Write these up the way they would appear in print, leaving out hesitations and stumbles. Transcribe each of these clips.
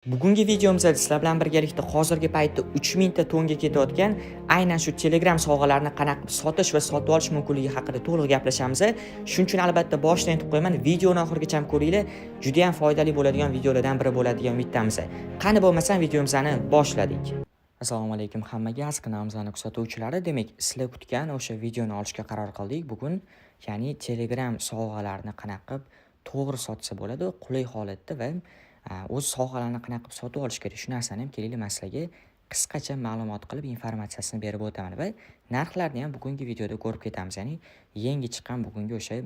Bugungi videomizda sizlar bilan birgalikda hozirgi paytda 3000 ta tonga ketayotgan aynan shu Telegram sovg'alarini qanaqa sotish va sotib olish mumkinligi haqida to'liq gaplashamiz. Shuning uchun albatta boshdan aytib qo'yaman, videoni oxirigacha ko'ringlar. Juda ham foydali bo'ladigan videolardan biri bo'ladigan umiddamiz. Qani bo'lmasam videomizni boshladik. Assalomu alaykum hammaga, kanalimizni kuzatuvchilari. Demak, sizlar kutgan o'sha videoni olishga qaror qildik bugun. Ya'ni Telegram sovg'alarini qanaqa qilib to'g'ri sotsa bo'ladi, qulay holatda va o'z sovg'alarini qanaqa qilib sotib olish kerak, shu narsani ham kelinglar man sizlarga qisqacha ma'lumot qilib informatsiyasini berib o'taman va narxlarni ham bugungi videoda ko'rib ketamiz. Ya'ni yangi chiqqan bugungi o'sha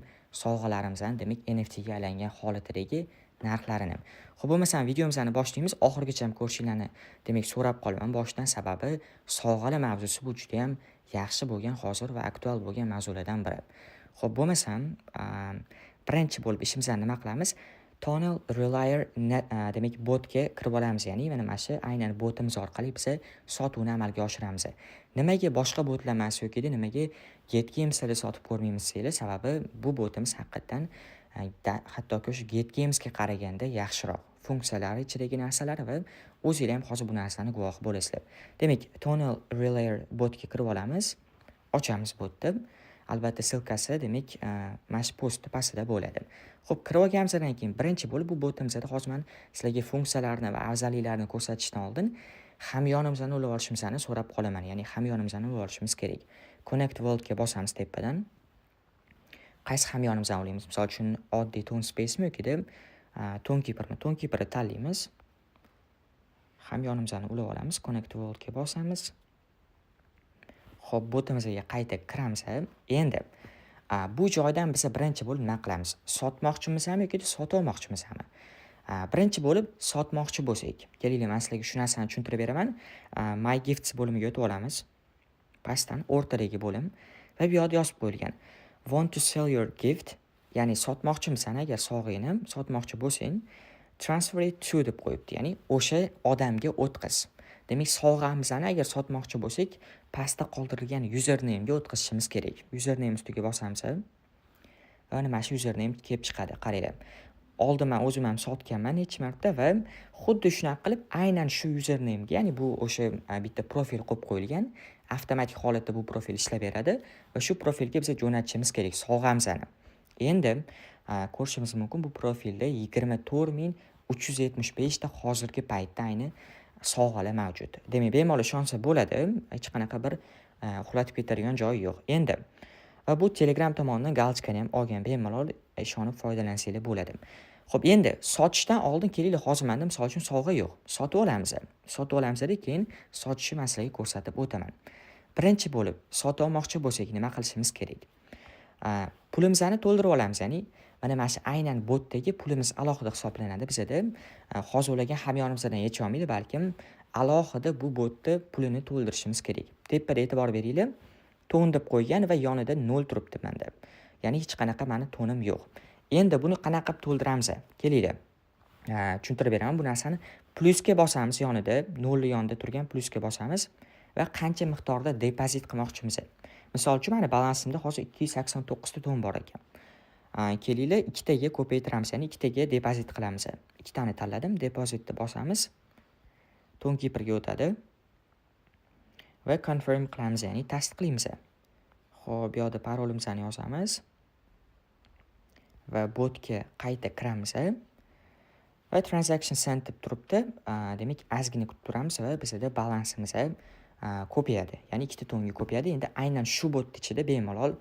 sovg'alarimizdan, demak NFT ga aylangan holatidagi narxlarini. Xo'p, bo'lmasam videomizni boshlaymiz. Oxirigacha ko'rishinglarni demak so'rab qolaman boshdan, sababi sovg'alar mavzusi bu juda ham yaxshi bo'lgan, hozir va aktual bo'lgan mavzulardan biri. Xo'p, bo'lmasam birinchi bo'lib ishimizni nima qilamiz? Tunnel Relayer demak botga kirib olamiz, ya'ni mana shu aynan botimiz orqali biz sotuvni amalga oshiramiz. Nimaga boshqa botlar emas yoki nimaga GetGames'da sotib ko'rmaymiz desanglar, sababi bu botimiz haqiqatan hattoki o'sha GetGames'ga qaraganda yaxshiroq. Funksiyalari, ichidagi narsalar va o'zingizlar ham hozir bu narsani guvohi bo'lasizlar. Demak, Tunnel Relayer botga kirib olamiz. Ochamiz botni. Albatta silkasi demak mana shu post pastida bo'ladi. Xo'p, kirib olganimizdan keyin birinchi bo'lib bu botimizda hozir men sizlarga funksiyalarni va afzalliklarini ko'rsatishdan oldin hamyonimizni ulab olishimizni so'rab qolaman. Ya'ni hamyonimizni ulab olishimiz kerak. Connect World ga bosamiz tepadan. Qaysi hamyonimizni olaymiz? Misol uchun oddiy Tone Space mi yoki Tonekeepermi? Tonekeeperni tanlaymiz. Hamyonimizni ulab olamiz. Connect World ga bosamiz. Xo'p, botimizga qayta kiramiz. Endi bu joydan biz birinchi bo'lib nima qilamiz? Sotmoqchimizmi yoki sotib olmoqchimizmi? Birinchi bo'lib sotmoqchi bo'lsak, kelinglar men sizlarga shu narsani tushuntirib beraman. My Gifts bo'limiga o'tib olamiz. Pastdan o'rtadagi bo'lim va bu yerda yozib qo'yilgan. Want to sell your gift, ya'ni sotmoqchimisan, agar sovg'angni sotmoqchi bo'lsang, transfer it to deb qo'yibdi, ya'ni o'sha odamga o'tqiz. Demak, sovg'amizni agar sotmoqchi bo'lsak, pastda qoldirilgan username ga o'tkazishimiz kerak. Username ustiga bosamiz va mana shu username kelib chiqadi. Qaranglar. Oldin men o'zim ham sotganman necha marta va xuddi shunaqa qilib aynan shu username ga, ya'ni bu o'sha bitta profil qo'yib qo'yilgan, avtomatik holatda bu profil ishlab beradi va shu profilga biz jo'natishimiz kerak sovg'amizni. Endi ko'rishimiz mumkin, bu profilda 24375 ta hozirgi paytda ayni sovg'alar mavjud. Demak, bemalol ishonsa bo'ladi, hech qanaqa bir uxlatib ketadigan joyi yo'q. Endi bu Telegram tomonidan galchkani ham olgan, bemalol ishonib foydalansanglar bo'ladi. Xo'p, endi sotishdan oldin kelinglar, hozir menda misol uchun sovg'a yo'q. Sotib olamiz. Sotib olamizdan keyin sotishni masalaga ko'rsatib o'taman. Birinchi bo'lib sotib olmoqchi bo'lsak nima qilishimiz kerak? Pulimizni to'ldirib olamiz, ya'ni mana shu aynan botdagi pulimiz alohida hisoblanadi bizda. Hozir ularga hamyonimizdan yecha olmaydi, balkim alohida bu botda pulini to'ldirishimiz kerak. Tepada e'tibor beringlar, ton deb qo'ygan va yonida 0 turibdi menda. Ya'ni hech qanaqa meni tonim yo'q. Endi buni qanaqa qilib to'ldiramiz? Kelinglar. Tushuntirib beraman bu narsani. Plusga bosamiz, yonida 0 yonida turgan plusga bosamiz va qancha miqdorda depozit qilmoqchimiz. Misol uchun meni balansimda hozir 289 ta ton bor ekan. Kelinglar, ikkitaga ko'paytiramiz, ya'ni ikkitaga depozit qilamiz. Ikkitani tanladim, depozitni bosamiz. Tonekeeperga o'tadi va confirm qilamiz, ya'ni tasdiqlaymiz. Xo'p, bu yerda parolimizni yozamiz va botga qayta kiramiz va transaction sent deb turibdi. Demak, ozgina kutib turamiz va bizda balansimiz ko'payadi. Ya'ni 2 tonga ko'payadi. Endi aynan shu bot ichida bemalol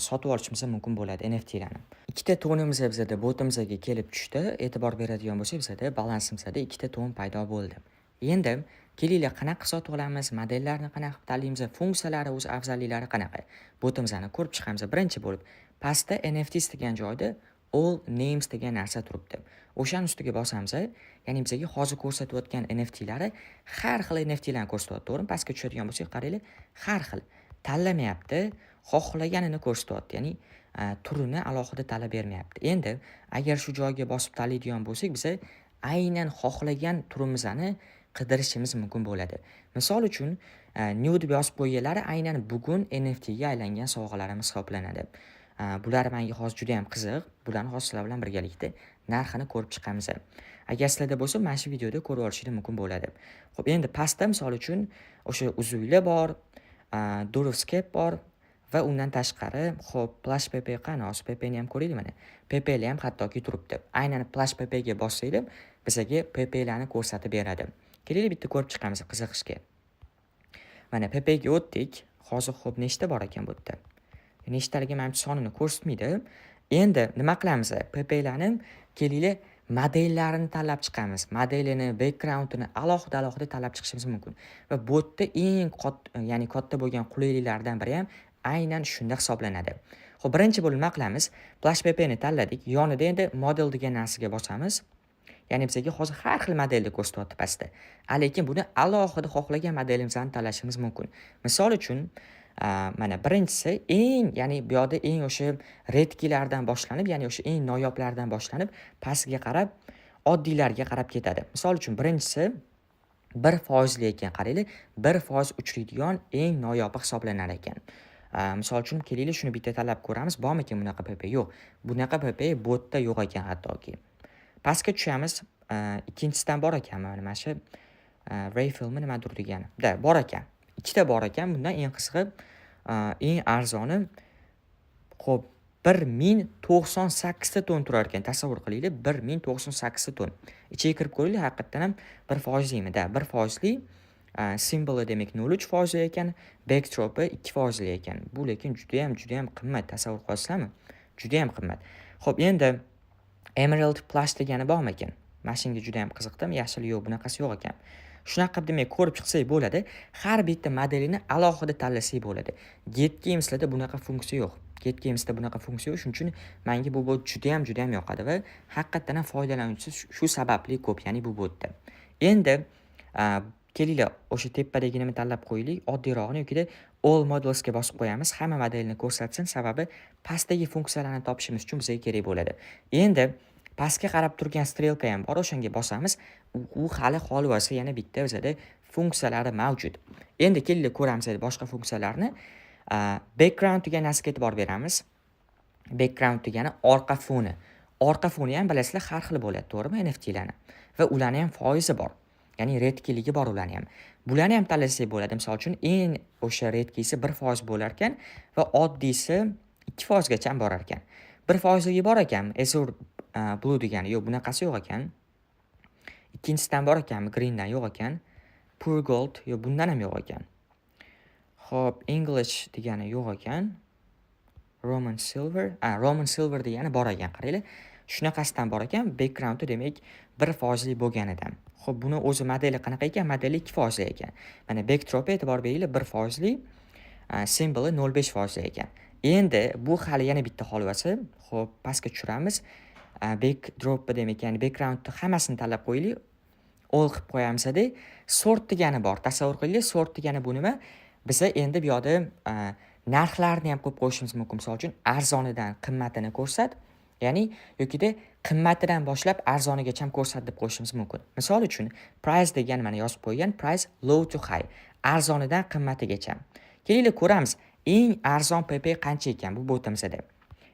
sotib olishimiz mumkin bo'ladi NFTlarni. 2 tonimiz bizda botimizga kelib tushdi. E'tibor beradigan bo'lsak, bizda balansimizda 2 ton paydo bo'ldi. Endi kelinglar, qanaqa sotib olamiz, modellarni qanaqa tanlaymiz, funksiyalari, o'z afzalliklari qanaqa? Botimizni ko'rib chiqamiz. Birinchi bo'lib pastda NFTs degan joyda all names degan narsa turibdi. O'shaning ustiga bosamiz, ya'ni bizga hozir ko'rsatayotgan NFTlari har xil NFTlarni ko'rsatyapti. To'g'rimi? Pastga tushadigan bo'lsak, qaranglar, har xil. Tanlamayapti, xohlaganini ko'rsatyapti. Ya'ni turini alohida tanlab bermayapti. Endi agar shu joyga bosib tanlaydigan bo'lsak, biz aynan xohlagan turimizni qidirishimiz mumkin bo'ladi. Misol uchun, nude yozib qo'yganlari aynan bugun NFT ga aylangan sovg'alarimiz hisoblanadi. Bular menga hozir juda ham qiziq. Bularni hozir sizlar bilan birgalikda narxini ko'rib chiqamiz. Agar sizlarda bo'lsa, mana shu videoda ko'rib olishingiz mumkin bo'ladi. Xo'p, endi pastda misol uchun o'sha uzuylar bor, Duroscape bor va undan tashqari, xo'p, Flash PP qani? Hozir PP ni ham ko'raylik mana. PP lar ham hattoki turibdi. Aynan Flash PP ga bossanglar, bizga PP larni ko'rsatib beradi. Kelaylik bitta ko'rib chiqamiz qiziqishga. Mana PP ga o'tdik. Hozir xo'p nechta bor ekan bu yerda? Nechtaligi menimcha sonini ko'rsatmaydi. Endi nima qilamiz? PP larni kelaylik modellarini tanlab chiqamiz. Modelini, backgroundini alohida tanlab chiqishimiz mumkin. Va bu yerda eng ya'ni katta bo'lgan qulayliklardan biri ham aynan shunda hisoblanadi. Xo'p, birinchi bo'lib nima qilamiz? Flash PP ni tanladik. Yonida endi model degan narsaga bosamiz. Ya'ni bizga hozir har xil modelni ko'rsatyapti pastda. Lekin buni alohida xohlagan modelimizni tanlashimiz mumkin. Misol uchun, mana birinchisi ya'ni bu yoqda o'sha redkilardan boshlanib, ya'ni o'sha eng noyoblardan boshlanib, pastga qarab, oddiylarga qarab ketadi. Misol uchun birinchisi 1% ekan, qaranglar, 1% uchraydigan eng noyobi hisoblanar ekan. Misol uchun kelaylik shuni bitta tanlab ko'ramiz. Bormikan bunaqa PP? Yo'q. Bunaqa PP botda yo'q ekan hattoki. Pastga tushamiz. Ikkinchisidan bor ekan mana shu Ray filmi nimadir degani. Bor ekan. Ikkita bor ekan. Bundan eng qisqi, eng arzoni xo'p 1098 ta ton turar ekan. Tasavvur qilinglar, 1098 ta ton. Ichiga kirib ko'ringlar, haqiqatan ham 1% mi? 1% simboli demak 0.3% ekan, backdropi 2% ekan. Bu lekin juda ham qimmat. Tasavvur qilasizlarmi? Juda ham qimmat. Xo'p, endi Emerald Plus degani bormi ekan? Mashinga juda ham qiziqdim. Yashil yo'q, bunaqasi yo'q ekan. Shunaqa qilib demak ko'rib chiqsak bo'ladi. Har bitta modelini alohida tanlasak bo'ladi. Get Games'larda bunaqa funksiya yo'q. Get Games'da bunaqa funksiya yo'q. Shuning uchun menga bu bot juda ham yoqadi va haqiqatan ham foydalanuvchisi shu sababli ko'p, ya'ni bu botda. Endi kelinglar o'sha tepadagini tanlab qo'yaylik. Oddiyrog'ini yokida All Models ga bosib qo'yamiz. Hamma modelni ko'rsatsin, sababi pastdagi funksiyalarni topishimiz uchun bizga kerak bo'ladi. Endi pastga qarab turgan strelka ham bor, o'shanga bosamiz. U hali xolvasi yana bitta bizada funksiyalari mavjud. Endi kelinglar ko'ramiz boshqa funksiyalarni. Background degan narsaga e'tibor beramiz. Background degani orqa foni. Orqa foni ham bilasizlar har xil bo'ladi, to'g'rimi? NFT larni. Va ularni ham foizi bor. Ya'ni redkiligi bor ularni ham. Bularni ham tanlasak bo'ladi. Misol uchun eng o'sha redkisi 1% bo'lar ekan va oddiysi 2% gacha borar ekan. 1% ligi bor ekan, Azure Blue degani yo'q, bunaqasi yo'q ekan. Ikkinchisidan bor ekan, Greendan yo'q ekan. Pure Gold yo'q, bundan ham yo'q ekan. Xo'p, English degani yo'q ekan. Roman Silver degani bor ekan, qaranglar. Shunaqasidan bor ekan, background'i demak 1% lik bo'lganidan. Xo'p, buni o'zi modeli qanaqa ekan? Modeli 2% ekan. Mana backdrop e'tibor beringlar, 1% lik, simboli 0.5% ekan. Endi bu hali yana bitta holvasi. Xo'p, pastga tushiramiz. Backdrop demak, ya'ni backgroundni hammasini tanlab qo'yaylik. All qilib qo'yamiz-da. Sort degani bor. Tasavvur qilinglar, sort degani bu nima? Biza endi bu yoqda narxlarni ham qo'yib qo'yishimiz mumkin. Misol uchun arzonidan qimmatini ko'rsat, ya'ni yokida qimmatidan boshlab arzonigacha ham ko'rsat deb qo'yishimiz mumkin. Misol uchun price degani mana yozib qo'ygan, price low to high, arzonidan qimmatigacha. Kelinglar ko'ramiz, eng arzon PP qancha ekan bu botimizda.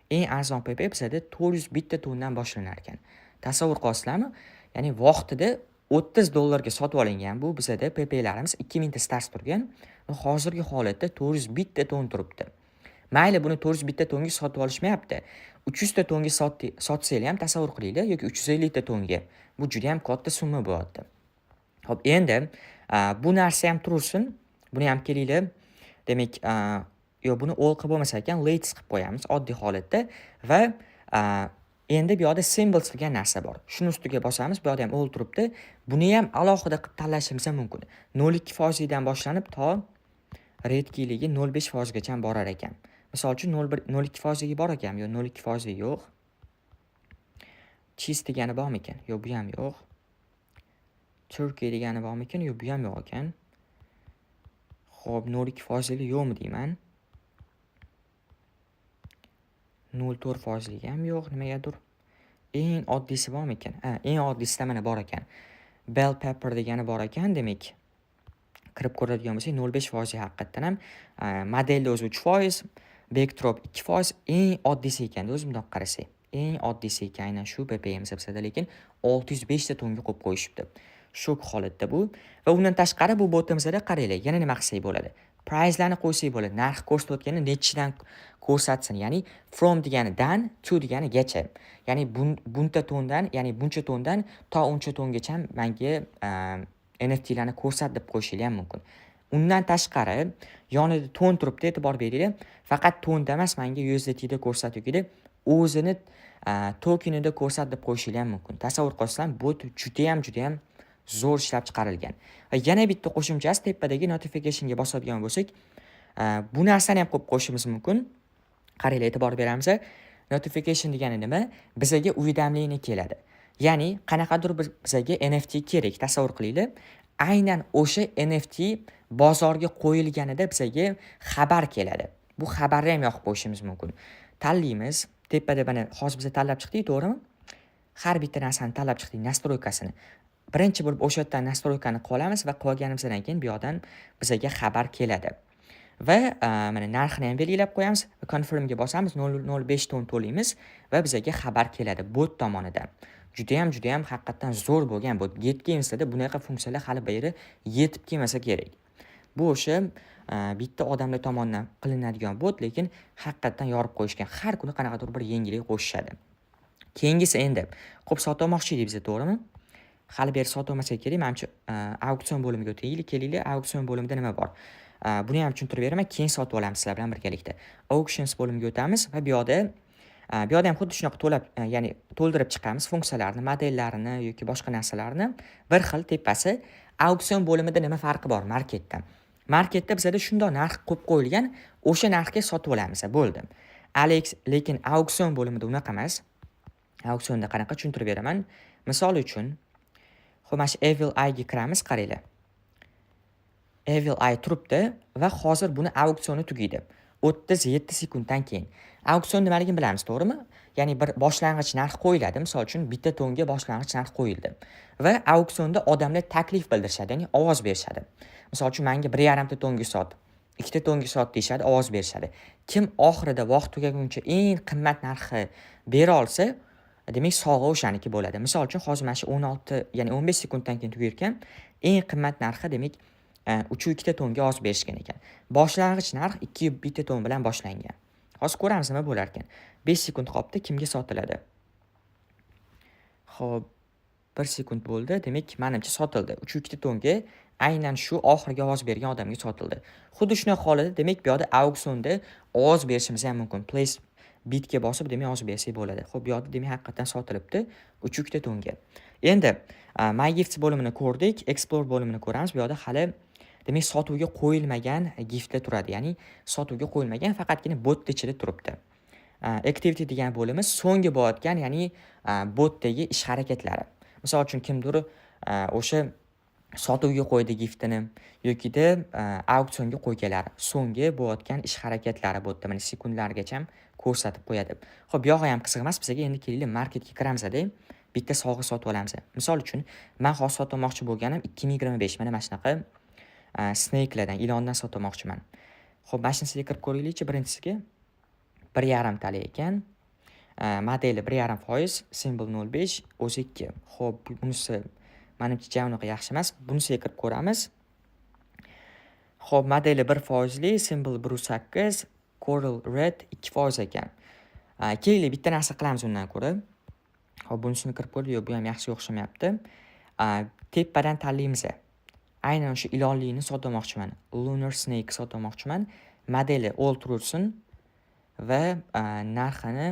Eng arzon PP bizda 400 bitta tondan boshlanar ekan. Tasavvur qilasizlarmi? Ya'ni vaqtida $30 sotib olingan bu bizda PP'larimiz 2000 ta stars turgan va hozirgi holatda 400 bitta ton turibdi. Mayli buni 400 bitta tonga sotib olishmayapti. 300 ta tonga sotsanglar ham tasavvur qilinglar yoki 350 ta tonga. Bu juda ham katta summa bo'lyapti. Xo'p, endi bu narsa ham tursin. Buni ham kelinglar. Demak, buni all qilib bo'lmasa ekan, latest qilib qo'yamiz oddiy holatda va endi bu yoqda symbols degan narsa bor. Shuni ustiga bosamiz, bu yoqda ham all turibdi. Buni ham alohida qilib tanlashimiz mumkin. 0.2% dan boshlanib to redkiligi 0.5% gacha borar ekan. Misol uchun 0.2% bor ekan, yo'q 0.2% yo'q. Cheese degani bormi ekan? Yo'q, bu ham yo'q. Turkey degani bormi ekan? Yo'q, bu ham yo'q ekan. Xo'p, 0.2% yo'qmi deyman? 0.4% ham yo'q, nimagadir. Eng oddiysi bormi ekan? Eng oddiysi mana bor ekan. Bell pepper degani bor ekan, demak. Kirib ko'radigan bo'lsak 0.5% haqiqatan ham modelni o'zi 3%, backdrop 2%, eng oddiysi ekan, o'zi bundoq qarasak. eng oddiysi ekan aynan shu BPM bizada, lekin 605 ta tonga qo'yib qo'yishibdi. Shok holatda bu. Va undan tashqari bu botimizda qaranglar, yana nima qilsak bo'ladi? Price'larni qo'ysak bo'ladi. Narx ko'rsatayotganda nechidan ko'rsatsin. Ya'ni from degani dan, to degani gacha. Ya'ni buncha tondan, ya'ni buncha tondan to uncha tongacha menga NFT larni ko'rsat deb qo'yishingiz ham mumkin. Undan tashqari yonida ton turibdi, e'tibor beringlar. Faqat tonda emas, menga USDT da ko'rsatuvgida o'zini tokenida ko'rsat deb qo'yishingiz ham mumkin. Tasavvur qilsam, bot juda ham zo'r ishlab chiqarilgan. Va yana bitta qo'shimchasi tepadagi notificationga bosadigan bo'lsak, bu narsani ham qo'yib qo'yishimiz mumkin. Qaranglar, e'tibor beramiz. Notification degani nima? Bizga уведомление keladi. Ya'ni qanaqadir bizga NFT kerak, tasavvur qilinglar. Aynan o'sha NFT bozorga qo'yilganida bizga xabar keladi. Bu xabarni ham yoqib qo'yishimiz mumkin. Tanlaymiz. Tepada mana hozir biz tanlab chiqdik, to'g'rimi? Har bitta narsani tanlab chiqdik, nastroykasini. Birinchi bo'lib o'sha yerdan nastroykani qolamiz va qolganimizdan keyin bu yoqdan bizga xabar keladi. Va mana narxini ham belgilab qo'yamiz va confirmga bosamiz, 0.05 ton to'laymiz va bizga xabar keladi bot tomonidan. Juda ham haqiqatan zo'r bo'lgan bot. Getgamesda bunaqa funksiyalar hali bu yerga yetib kelmasa kerak. Bu o'sha bitta odamlar tomonidan qilinadigan bot, lekin haqiqatan yorib qo'yishgan. Har kuni qanaqadir bir yangilik qo'shishadi. Keyingisi endi ko'p sotmoqchi edi bizga, to'g'rimi? Hali beri sotolmasa kerak. Menimcha auksion bo'limiga o'taylik, kelinglar. Auksion bo'limida nima bor? Buni ham tushuntirib beraman, keyin sotib olamiz sizlar bilan birgalikda. Auctions bo'limiga o'tamiz va bu yoqda ham xuddi shunaqa ya'ni to'ldirib chiqamiz funksiyalarni, modellarini yoki boshqa narsalarni. Bir xil tepasi auksion bo'limida nima farqi bor marketdan? Marketda bizda shunday narx qo'yib qo'yilgan, o'sha narxga sotib olamiz, bo'ldi. Lekin auksion bo'limida unaqa emas. Auksionda qanaqa tushuntirib beraman. Misol uchun, xo'p, mana shu Evil Eye ga kiramiz, qaranglar. Evil Eye turibdi va hozir buni auksioni tugaydi. 37 sekunddan keyin. Auksion nimaligini bilamiz, to'g'rimi? Ya'ni bir boshlang'ich narx qo'yiladi. Misol uchun bitta tonga boshlang'ich narx qo'yildi. Va auksionda odamlar taklif bildirishadi, ya'ni ovoz berishadi. Misol uchun menga 1.5 ta tonga sot, 2 ta tonga sot deyshadi, ovoz berishadi. Kim oxirida vaqt tugaguncha eng qimmat narxi bera olsa, demak sog'i o'shaniki bo'ladi. Misol uchun hozir mana shu 16, ya'ni 15 sekunddan keyin tugayotgan eng qimmat narxi demak 3.2 ta tonga ovoz berishgan ekan. Boshlang'ich narx 2 ta ton bilan boshlangan. Hozir ko'ramiz nima bo'lar ekan. 5 sekund qoldi, kimga sotiladi? Xo'p, 1 sekund bo'ldi. Demak, menimcha sotildi. 3.2 ta tonga aynan shu oxirgi ovoz bergan odamga sotildi. Xuddi shunday holatda demak bu yoqda auksionda ovoz berishimiz ham mumkin. Place bitga bosib demak ovoz bersak bo'ladi. Xo'p, bu yoqda demak haqiqatan sotilibdi 3.2 ta tonga. Endi My Gifts bo'limini ko'rdik, Explore bo'limini ko'ramiz. Bu yoqda hali demak sotuvga qo'yilmagan giftlar turadi. Ya'ni sotuvga qo'yilmagan, faqatgina bot ichida turibdi. Activity degan bo'limiz so'nggi bo'layotgan, ya'ni botdagi ish harakatlari. Misol uchun kimdir o'sha sotuvga qo'ydi giftini yokida auksionga qo'yganlar so'nggi bo'layotgan ish harakatlari botda mana sekundlargacha ko'rsatib qo'yadi. Xo'p, bu yog'i ham qiziq emas. Bizga endi kelinglar marketga kiramizda bitta sovg'a sotib olamiz. Misol uchun men hozir sotmoqchi bo'lganim 2025 mana shunaqa snake'lardan, ilondan sotmoqchiman. Xo'p, mashinasiga kirib ko'raylikchi. Birinchisiga 1.5 tali ekan. Modeli 1.5%, symbol 0.5, o'zi 2. Xo'p, bunisi menimcha javnoqa yaxshi emas. Bunisiga kirib ko'ramiz. Xo'p, modeli 1%li, symbol 1.8, coral red 2% ekan. Kelinglar bitta narsa qilamiz undan ko'ra. Xo'p, bunisini kirib ko'rdik, yo'q, bu ham yaxshi o'xshamayapti. Tepadan tanlaymiz. Aynan o'sha ilonlikni sotmoqchiman. Lunar Snake sotmoqchiman. Modeli all tursin va narxini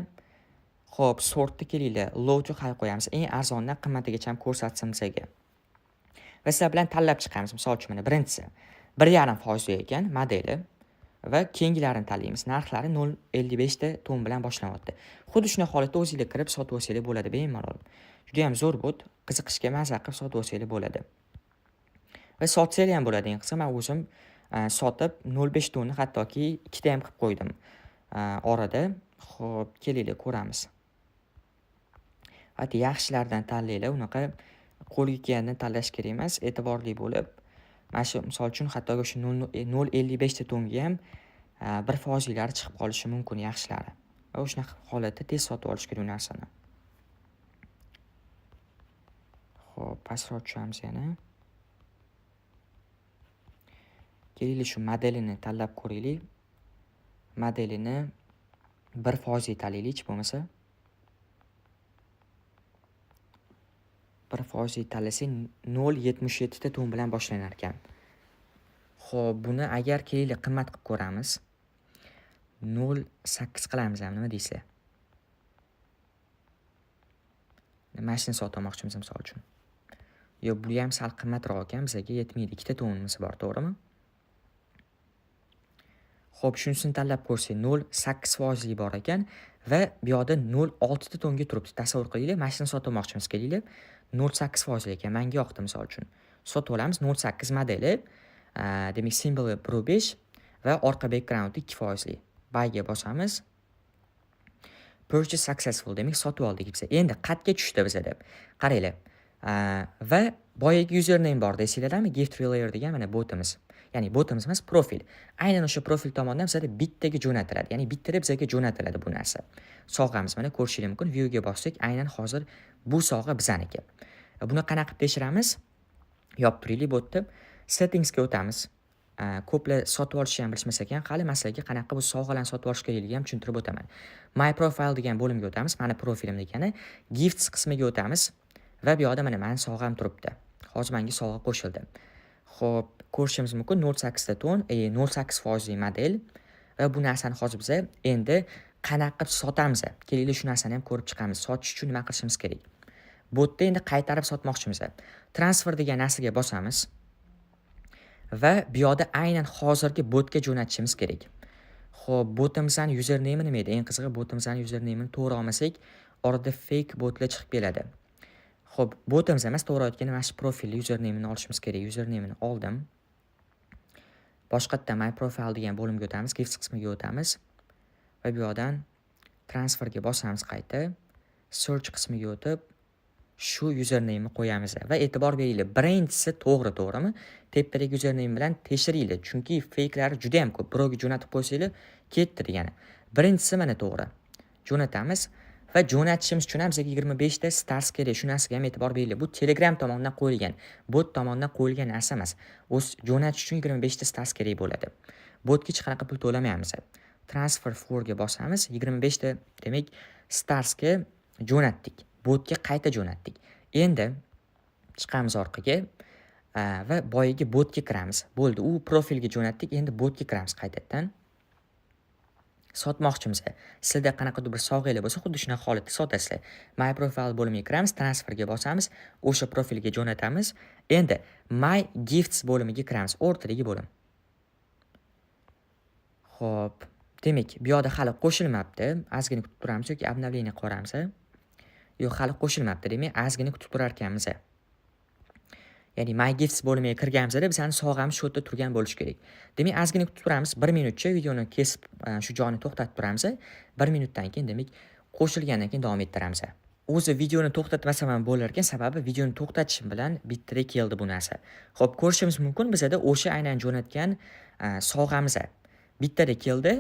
xo'p, sortni kelinglar, low to high qo'yamiz. Eng arzondan qimmatigacha ham ko'rsatsin bizga. Va sizlar bilan tanlab chiqamiz. Misol uchun mana birinchisi 1.5% ekan modeli va keyingilarini tanlaymiz. Narxlari 0.55 ta ton bilan boshlanyapti. Xuddi shunday holatda o'zingizlar kirib sotib olsanglar bo'ladi bemalol. Juda ham zo'r bot, qiziqishga maza qilib sotib olsanglar bo'ladi. Va sotsanglar ham bo'ladi. Eng qisqa men o'zim sotib 0.5 tonni hattoki 2 ta ham qilib qo'ydim. Orada. Xo'p, kelinglar ko'ramiz. Hatto yaxshilardan tanlaylar, unaqa qo'lga kelganini tanlash kerak emas, e'tiborli bo'lib. Mana shu misol uchun hattoki o'sha 0.55 ta tonga ham 1%lari chiqib qolishi mumkin yaxshilari. va o'shunaqa holatda tez sotib olish kerak bu narsani. Xo'p, pastroq tushamiz yana. Keling, shu modelini tanlab ko'raylik. Modelini 1% tanlaylik bo'lmasa. 1% tanlasak 0.77 ta to'n bilan boshlanar ekan. Xo'p, buni agar keling qimmat qilib ko'ramiz. 0.8 qilamiz ham, nima deysizlar? Mashina sotmoqchimiz misol uchun. Yo, bu ham sal qimmatroq ekan, bizga yetmaydi. 2 ta to'nimiz bor, to'g'rimi? Xo'p, shunisini tanlab ko'rsak 0.8% bor ekan va bu yoqda 0.6 ta to'nga turibdi. Tasavvur qilinglar, mashina sotmoqchimiz kelinglar. 0.8% ekan, menga yoqdi misol uchun. Sotib olamiz 0.8 modeli. Demak, simboli Pro 5 va orqa backgroundi 2%. Buyga bosamiz. Purchase successful, demak sotib oldik biz. Endi qatga tushdi bizda deb. Qaranglar. Va boyagi username bor deysizlarmi? Gift relayer degan mana botimiz. Ya'ni botimiz emas, profil. Aynan o'sha profil tomonidan bizga bittaga jo'natiladi. Ya'ni bittada bizga jo'natiladi bu narsa. Sog'amiz mana ko'rishingiz mumkin. View ga bossak, aynan hozir bu sog'a bizaniki. Buni qanaqa qilib tekshiramiz? Yopib turaylik botni. Settings ga o'tamiz. Ko'plar sotib olishni ham bilishmas ekan, hali maslaga qanaqa bu sovg'alarni sotib olish kerakligini ham tushuntirib o'taman. My profile degan bo'limga o'tamiz. Mana profilim degani. Gifts qismiga o'tamiz va bu yoqda mana meni sovg'am turibdi. Hozir menga sovg'a qo'shildi. Xo'p, ko'rishimiz mumkin 0.8 ta to'n, 0.8% model va bu narsani hozir biz endi qanaqa qilib sotamiz? Keling, shu narsani ham ko'rib chiqamiz. Sotish uchun nima qilishimiz kerak? Botda endi qaytarib sotmoqchimiz. Transfer degan narsaga bosamiz. Va bu yoqda aynan hozirgi botga jo'natishimiz kerak. Xo'p, botimizning username nima edi? Eng qizig'i botimizning username-ni to'g'ri olmasak, orada fake botlar chiqib keladi. Xo'p, botimiz emas, to'g'ri aytganda mana shu profilni username-ni olishimiz kerak. Username-ni oldim. Boshqatda my profile degan bo'limga o'tamiz, gifts qismiga o'tamiz va bu yoqdan transferga bosamiz qayta. Search qismiga o'tib shu username-ni qo'yamiz va e'tibor beringlar, birinchisi to'g'rimi? Tepadagi username bilan tekshiringlar, chunki fakelari juda ham ko'p. Birovga jo'natib qo'ysanglar, ketdi degani. Birinchisi mana to'g'ri. Jo'natamiz va jo'natishimiz uchun ham bizga 25 ta stars kerak. Shu narsaga ham e'tibor beringlar. Bu Telegram tomonidan qo'yilgan, bot tomonidan qo'yilgan narsa emas. O'z jo'natish uchun 25 ta stars kerak bo'ladi. Botga hech qanaqa pul to'lamaymiz. Transfer for ga bosamiz. 25 ta demak starsga jo'natdik. Botga qayta jo'natdik. Endi chiqamiz orqaga va boyagi botga kiramiz. Bo'ldi, u profilga jo'natdik. Endi botga kiramiz qaytadan. Sotmoqchimiz. Sizda qanaqadir bir sovg'alar bo'lsa, xuddi shunaqa holatda sotasizlar. My profile bo'limiga kiramiz, transferga bosamiz, o'sha profilga jo'natamiz. Endi my gifts bo'limiga kiramiz, o'rtadagi bo'lim. Xo'p, demak, bu yoqda hali qo'shilmabdi. Ozgina kutib turamiz yoki obnovleniya qilamiz. Yo'q, hali qo'shilmabdi. Demak, ozgina kutib turar ekanmiz. Ya'ni my gifts bo'limiga kirganimizda bizning sog'amiz shu yerda turgan bo'lishi kerak. Demak, ozgina kutib turamiz. 1 minutcha videoni kesib, shu joyni to'xtatib turamiz. 1 minutdan keyin demak, qo'shilgandan keyin davom ettiramiz. O'zi videoni to'xtatmasam ham bo'lar ekan, sababi videoni to'xtatishim bilan bittada keldi bu narsa. Xo'p, ko'rishimiz mumkin, bizda o'sha aynan jo'natgan sog'amiz bittada keldi.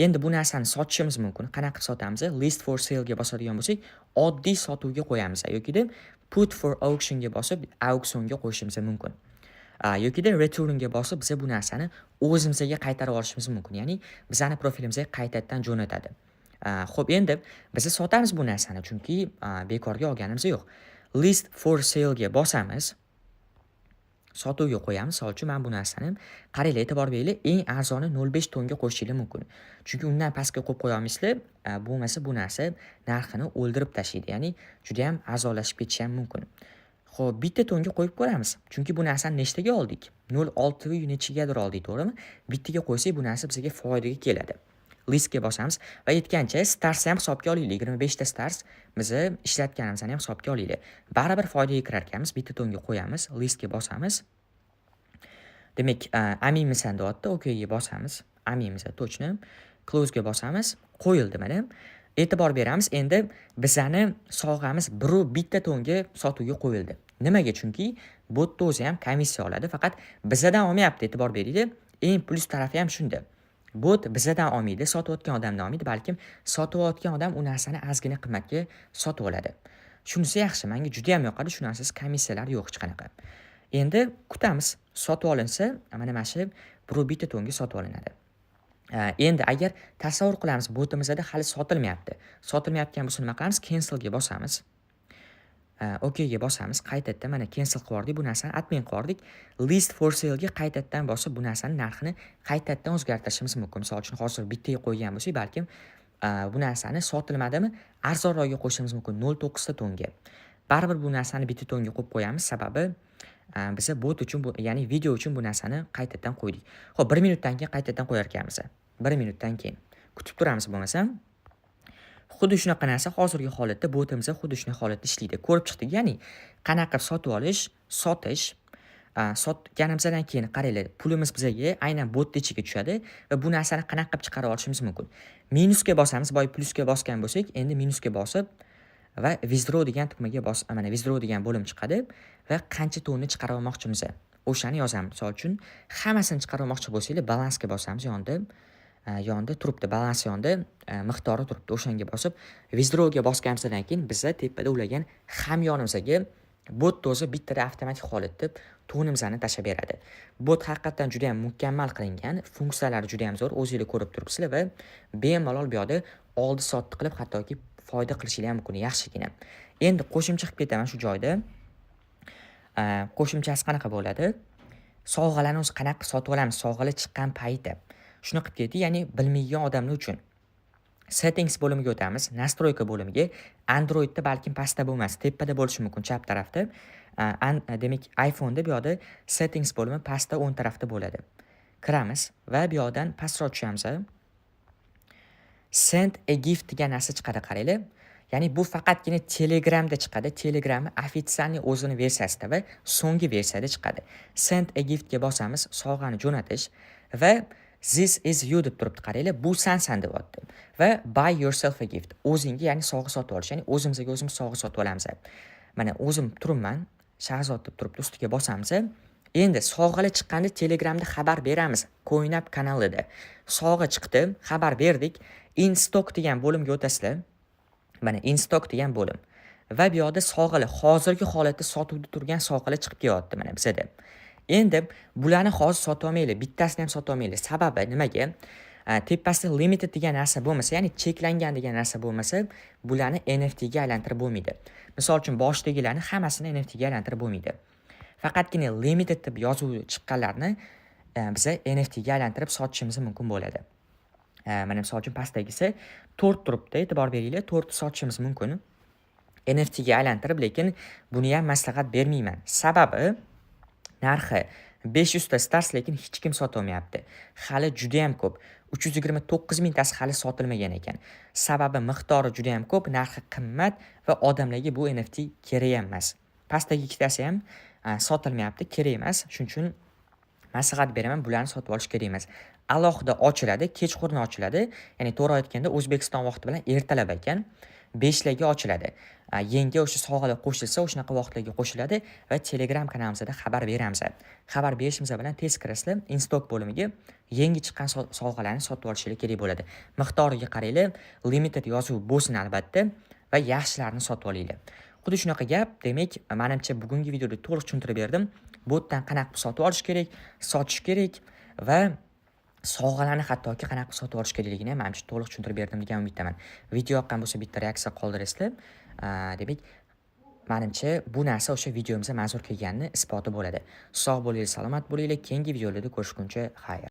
Endi bu narsani sotishimiz mumkin. Qanaqa qilib sotamiz? List for sale ga bosadigan bo'lsak, oddiy sotuvga qo'yamiz yoki put for auction ga bosib auksionga qo'yishimiz mumkin. Yoki return ga bosib biz bu narsani o'zimizga qaytarib olishimiz mumkin. Ya'ni bizning profilimizga qaytadan jo'natadi. Xo'p, endi biz sotamiz bu narsani, chunki bekorga olganimiz yo'q. List for sale ga bosamiz. Sotuvga qo'yamiz. Misol uchun men bu narsani qaranglar, e'tibor beringlar, eng arzoni 0.5 to'nga qo'shishingiz mumkin. Chunki undan pastga qo'yib qo'ya olmaysizlar, bo'lmasa bu narsa narxini o'ldirib tashlaydi. Ya'ni juda ham arzonlashib ketishi ham mumkin. Xo'p, bitta to'nga qo'yib ko'ramiz. Chunki bu narsani nechtaga oldik? 0.6 nechigadir oldik, to'g'rimi? Bittaga qo'ysak bu narsa bizga foydaga keladi. Listga bosamiz va aytgancha stars ham hisobga olaylik. 25 ta stars bizni ishlatganimizni ham hisobga olaylik. Baribir foydaga kirar ekanmiz. Bitta to'nga qo'yamiz, listga bosamiz. Demak, amimisan deyapti, okga bosamiz. Amimisan точно. Close ga bosamiz. Qo'yildi mana. E'tibor beramiz. Endi bizani sog'amiz bitta to'nga sotuvga qo'yildi. Nimaga? Chunki botda o'zi ham komissiya oladi, faqat bizdan olmayapti. E'tibor beringlar. Eng plus tarafi ham shunda. bot bizadan olmaydi, sotayotgan odamdan olmaydi, balkim sotayotgan odam u narsani ozgina qimmatga sotib oladi. Shunisi yaxshi, menga juda ham yoqadi, shunasiz komissiyalar yo'q hech qanaqa. Endi kutamiz, sotib olinsa, mana shu bitta to'nga sotib olinadi. Endi agar tasavvur qilamiz, botimizda hali sotilmayapti. Sotilmayotgan bo'lsa nima qilamiz? Cancelga bosamiz. OKga bosamiz. Qaytadan mana cancel qildik, bu narsani admin qildik. List for sale ga qaytadan bosib, bu narsani narxini qaytadan o'zgartirishimiz mumkin. Misol uchun hozir bittaga qo'ygan bo'lsak, balkim bu narsani sotilmadimi, arzonroqga qo'shishimiz mumkin 0.9 ta to'nga. Baribir bu narsani bitta to'nga qo'yib qo'yamiz, sababi biz bot uchun, ya'ni video uchun bu narsani qaytadan qo'ydik. Xo'p, 1 minutdan keyin qaytadan qo'yar ekanmiz. 1 minutdan keyin kutib turamiz bo'lmasa. Xuddi shunaqa narsa hozirgi holatda botimizda xuddi shunaqa holatda ishlaydi. Ko'rib chiqdik. Ya'ni qanaqa sotib olish, sotish, sotganimizdan keyin qaranglar, pulimiz bizaga aynan botning ichiga tushadi va bu narsani qanaqa qilib chiqarib olishimiz mumkin. Minusga bosamiz, boy plusga bosgan bo'lsak, endi minusga bosib va withdraw degan tugmaga mana withdraw degan bo'lim chiqadi va qancha to'nni chiqarib olmoqchimiz, o'shani yozamiz. Misol uchun hammasini chiqarib olmoqchi bo'lsangiz, balansga bosamiz, yonda turibdi, balans yonda miqdori turibdi. O'shanga bosib withdraw ga bosganimizdan keyin bizga tepada ulagan hamyonimizga bot o'zi bittada avtomatik holatda to'nimizni tashab beradi. Bot haqiqatan juda ham mukammal qilingan, funksiyalari juda ham zo'r, o'zingizlar ko'rib turibsizlar va bemalol bu yoqda oldi sotdi qilib hattoki foyda qilishingiz ham mumkin, yaxshigina. Endi qo'shimcha qilib ketaman shu joyda. Qo'shimchasi qanaqa bo'ladi? Sovg'alarni o'zi qanaqa sotib olamiz, sovg'alar chiqqan payti. Shuni qilib ketdik, ya'ni bilmagan odamlar uchun. Settings bo'limiga o'tamiz, nastroyka bo'limiga. Androidda balkim pastda bo'lmas, tepada bo'lishi mumkin, chap tarafda. Demak, iPhone'da bu yoqda settings bo'limi pastda o'ng tarafda bo'ladi. Kiramiz va bu yoqdan pastroq tushamiz. Send a gift degan narsa chiqadi, qaranglar. Ya'ni bu faqatgina Telegramda chiqadi. Telegramning ofitsial o'zini versiyasida va so'nggi versiyada chiqadi. Send a gift ga bosamiz, sovg'ani jo'natish va this is you deb turibdi, qaranglar. Bu sensan deyapti. Va buy yourself a gift. O'zingga, ya'ni sovg'a sotib olish, ya'ni o'zimizga o'zimiz sovg'a sotib olamiz. Mana o'zim turibman, Shahzod deb turibdi, ustiga bosamiz. Endi sovg'alar chiqqanda Telegramda xabar beramiz. Coinup kanalida sovg'a chiqdi, xabar berdik. In stock degan bo'limga o'tasizlar. Mana in stock degan bo'lim. Va bu yoqda sovg'alar, hozirgi holatda sotuvda turgan sovg'alar chiqib kelyapti mana bizda. Endi bularni hozir sota olmaylik, bittasini ham sota olmaylik. Sababi nimaga? Tepasida limited degan narsa bo'lmasa, ya'ni cheklangan degan narsa bo'lmasa, bularni NFT ga aylantirib bo'lmaydi. Misol uchun boshidagilarni hammasini NFT ga aylantirib bo'lmaydi. Faqatgina limited deb yozuv chiqqanlarni biz NFT ga aylantirib sotishimiz mumkin bo'ladi. Mana misol uchun pastdagisi 4 turibdi, e'tibor beringlar, 4 sotishimiz mumkin. NFT ga aylantirib, lekin buni ham maslahat bermayman. Sababi narxi 500 ta stars, lekin hech kim sota olmayapti. Hali juda ham ko'p. 329 mingtasi hali sotilmagan ekan. Sababi miqdori juda ham ko'p, narxi qimmat va odamlarga bu NFT kerak emas. Pastdagi ikkitasi ham sotilmayapti, kerak emas. Shuning uchun maslahat beraman, bularni sotib olish kerak emas. Alohida ochiladi, kechqurun ochiladi. Ya'ni to'g'ri aytganda O'zbekiston vaqti bilan ertalab ekan. 5 larga ochiladi. Yangi o'sha sovg'alar qo'shilsa, o'shanaqa vaqtlarga qo'shiladi va Telegram kanalimizda xabar beramiz. Xabar berishimiz bilan tez kirasizlar, in-stock bo'limiga yangi chiqqan sovg'alarni sotib olishingiz kerak bo'ladi. Miqdoriga qaranglar, limited yozuv bo'lsin albatta va yaxshilarini sotib olinglar. Xuddi shunaqa gap. Demak, menimcha bugungi videoda to'liq tushuntirib berdim. Botdan qanaqa sotib olish kerak, sotish kerak va sovg'alarni hattoki qanaqa sotib olish kerakligini ham menimcha to'liq tushuntirib berdim degan umiddaman. Video yoqqan bo'lsa bitta reaksiya qoldirasizlar. Demak, menimcha bu narsa o'sha videomizga manzur kelganini isboti bo'ladi. Sog' bo'linglar, salomat bo'linglar. Keyingi videolarda ko'rishguncha xayr.